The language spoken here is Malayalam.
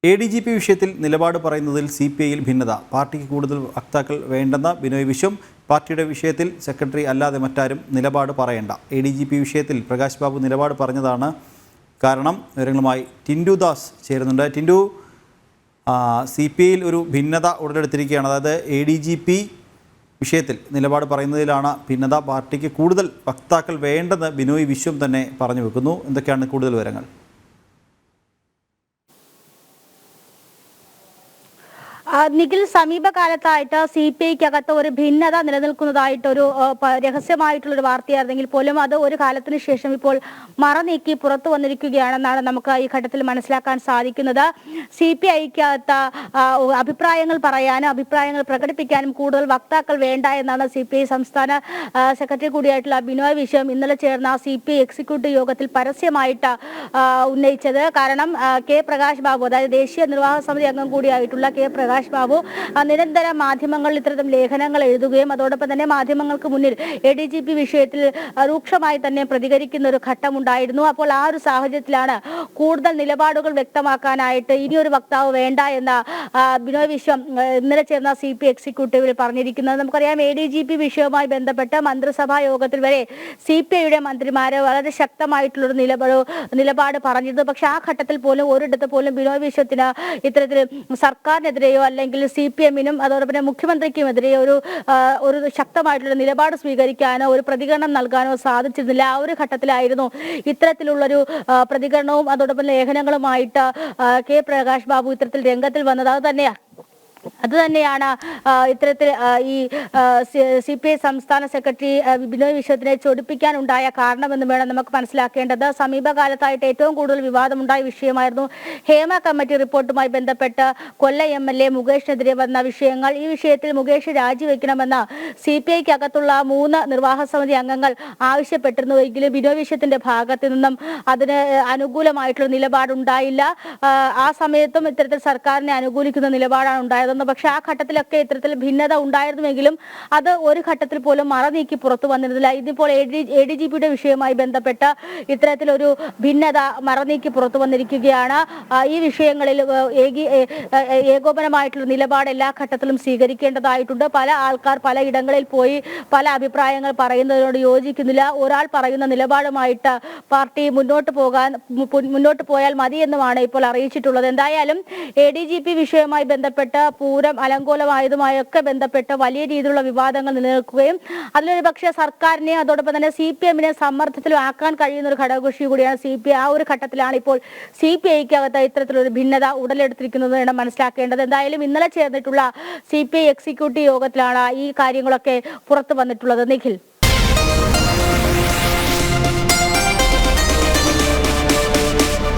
ADGP വിഷയത്തിൽ നിലപാട് പറയുന്നതിൽ CPIയിൽ ഭിന്നത. പാർട്ടിക്ക് കൂടുതൽ വക്താക്കൾ വേണ്ടെന്ന ബിനോയ് വിശ്വം. പാർട്ടിയുടെ വിഷയത്തിൽ സെക്രട്ടറി അല്ലാതെ മറ്റാരും നിലപാട് പറയേണ്ട. ADGP വിഷയത്തിൽ പ്രകാശ് ബാബു നിലപാട് പറഞ്ഞതാണ് കാരണം. വിവരങ്ങളുമായി ടിൻഡു ദാസ് ചേരുന്നുണ്ട്. ടിൻഡു, CPIയിൽ ഒരു ഭിന്നത ഉടലെടുത്തിരിക്കുകയാണ്. അതായത് ADGP വിഷയത്തിൽ നിലപാട് പറയുന്നതിലാണ് ഭിന്നത. പാർട്ടിക്ക് കൂടുതൽ വക്താക്കൾ വേണ്ടെന്ന് ബിനോയ് വിശ്വം തന്നെ പറഞ്ഞു വെക്കുന്നു. എന്തൊക്കെയാണ് കൂടുതൽ വിവരങ്ങൾ? നിഖിൽ, സമീപകാലത്തായിട്ട് CPIക്കകത്ത് ഒരു ഭിന്നത നിലനിൽക്കുന്നതായിട്ടൊരു രഹസ്യമായിട്ടുള്ളൊരു വാർത്തയായിരുന്നെങ്കിൽ പോലും അത് ഒരു കാലത്തിന് ശേഷം ഇപ്പോൾ മറനീക്കി പുറത്തു വന്നിരിക്കുകയാണെന്നാണ് നമുക്ക് ഈ ഘട്ടത്തിൽ മനസ്സിലാക്കാൻ സാധിക്കുന്നത്. CPIക്കകത്ത് അഭിപ്രായങ്ങൾ പറയാനും അഭിപ്രായങ്ങൾ പ്രകടിപ്പിക്കാനും കൂടുതൽ വക്താക്കൾ വേണ്ട എന്നാണ് CPI സംസ്ഥാന സെക്രട്ടറി കൂടിയായിട്ടുള്ള ബിനോയ് വിശ്വം ഇന്നലെ ചേർന്ന CPI എക്സിക്യൂട്ടീവ് യോഗത്തിൽ പരസ്യമായിട്ട് ഉന്നയിച്ചത്. കാരണം കെ പ്രകാശ് ബാബു, അതായത് ദേശീയ നിർവാഹക സമിതി അംഗം കൂടിയായിട്ടുള്ള കെ പ്രകാശ് ബാബു നിരന്തരം മാധ്യമങ്ങളിൽ ഇത്തരം ലേഖനങ്ങൾ എഴുതുകയും അതോടൊപ്പം തന്നെ മാധ്യമങ്ങൾക്ക് മുന്നിൽ ADGP വിഷയത്തിൽ രൂക്ഷമായി തന്നെ പ്രതികരിക്കുന്ന ഒരു ഘട്ടമുണ്ടായിരുന്നു. അപ്പോൾ ആ ഒരു സാഹചര്യത്തിലാണ് കൂടുതൽ നിലപാടുകൾ വ്യക്തമാക്കാനായിട്ട് ഇനിയൊരു വക്താവ് വേണ്ട എന്ന ബിനോയ് വിശ്വം ഇന്നലെ ചേർന്ന CPI എക്സിക്യൂട്ടീവിൽ പറഞ്ഞിരിക്കുന്നത്. നമുക്കറിയാം, ADGP വിഷയവുമായി ബന്ധപ്പെട്ട് മന്ത്രിസഭാ യോഗത്തിൽ വരെ CPIയുടെ മന്ത്രിമാര് വളരെ ശക്തമായിട്ടുള്ളൊരു നിലപാട് പറഞ്ഞിരുന്നു. പക്ഷെ ആ ഘട്ടത്തിൽ പോലും ഒരിടത്ത് പോലും ബിനോയ് വിശ്വത്തിന് ഇത്തരത്തിൽ സർക്കാരിനെതിരെയോ അല്ലെങ്കിൽ CPMനും അതോടൊപ്പം മുഖ്യമന്ത്രിക്കുമെതിരെ ഒരു ശക്തമായിട്ടുള്ള നിലപാട് സ്വീകരിക്കാനോ ഒരു പ്രതികരണം നൽകാനോ സാധിച്ചിരുന്നില്ല. ആ ഒരു ഘട്ടത്തിലായിരുന്നു ഇത്തരത്തിലുള്ളൊരു പ്രതികരണവും അതോടൊപ്പം ലേഖനങ്ങളുമായിട്ട് കെ പ്രകാശ് ബാബു ഇത്തരത്തിൽ രംഗത്തിൽ വന്നത്. അതുതന്നെയാണ് ഇത്തരത്തിൽ ഈ CPI സംസ്ഥാന സെക്രട്ടറി ബിനോയ് വിശ്വത്തിനെ ചൊടിപ്പിക്കാനുണ്ടായ കാരണമെന്ന് വേണം നമുക്ക് മനസ്സിലാക്കേണ്ടത്. സമീപകാലത്തായിട്ട് ഏറ്റവും കൂടുതൽ വിവാദമുണ്ടായ വിഷയമായിരുന്നു ഹേമ കമ്മിറ്റി റിപ്പോർട്ടുമായി ബന്ധപ്പെട്ട് കൊല്ലം MLA മുകേഷിനെതിരെ വന്ന വിഷയങ്ങൾ. ഈ വിഷയത്തിൽ മുകേഷ് രാജിവെക്കണമെന്ന് CPIക്കകത്തുള്ള 3 നിർവാഹക സമിതി അംഗങ്ങൾ ആവശ്യപ്പെട്ടിരുന്നുവെങ്കിലും ബിനോയ് വിശ്വത്തിന്റെ ഭാഗത്തു നിന്നും അതിന് അനുകൂലമായിട്ടുള്ള നിലപാടുണ്ടായില്ല. ആ സമയത്തും ഇത്തരത്തിൽ സർക്കാരിനെ അനുകൂലിക്കുന്ന നിലപാടാണ് ഉണ്ടായത്. പക്ഷെ ആ ഘട്ടത്തിലൊക്കെ ഇത്തരത്തിൽ ഭിന്നത ഉണ്ടായിരുന്നുവെങ്കിലും അത് ഒരു ഘട്ടത്തിൽ പോലും മറനീക്കി പുറത്തു വന്നിരുന്നില്ല. ഇതിപ്പോൾ ADGPയുടെ വിഷയവുമായി ബന്ധപ്പെട്ട് ഇത്തരത്തിലൊരു ഭിന്നത മറനീക്കി പുറത്തു വന്നിരിക്കുകയാണ്. ഈ വിഷയങ്ങളിൽ ഏകോപനമായിട്ടുള്ള നിലപാട് എല്ലാ ഘട്ടത്തിലും സ്വീകരിക്കേണ്ടതായിട്ടുണ്ട്. പല ആൾക്കാർ പല ഇടങ്ങളിൽ പോയി പല അഭിപ്രായങ്ങൾ പറയുന്നതിനോട് യോജിക്കുന്നില്ല. ഒരാൾ പറയുന്ന നിലപാടുമായിട്ട് പാർട്ടി മുന്നോട്ട് പോയാൽ മതി എന്നുമാണ് ഇപ്പോൾ അറിയിച്ചിട്ടുള്ളത്. എന്തായാലും ADGP വിഷയവുമായി ബന്ധപ്പെട്ട് പൂരം അലങ്കോലമായതുമായൊക്കെ ബന്ധപ്പെട്ട് വലിയ രീതിയിലുള്ള വിവാദങ്ങൾ നിലനിൽക്കുകയും അതിലൊരു പക്ഷേ സർക്കാരിനെ അതോടൊപ്പം തന്നെ CPMനെ സമ്മർദ്ദത്തിലും ആക്കാൻ കഴിയുന്ന ഒരു ഘടകകക്ഷി കൂടിയാണ് CPI. ആ ഒരു ഘട്ടത്തിലാണ് ഇപ്പോൾ CPIക്കകത്ത് ഇത്തരത്തിലൊരു ഭിന്നത ഉടലെടുത്തിരിക്കുന്നത് എന്ന് മനസ്സിലാക്കേണ്ടത്. എന്തായാലും ഇന്നലെ ചേർന്നിട്ടുള്ള CPI എക്സിക്യൂട്ടീവ് യോഗത്തിലാണ് ഈ കാര്യങ്ങളൊക്കെ പുറത്തു വന്നിട്ടുള്ളത്. നിഖിൽ.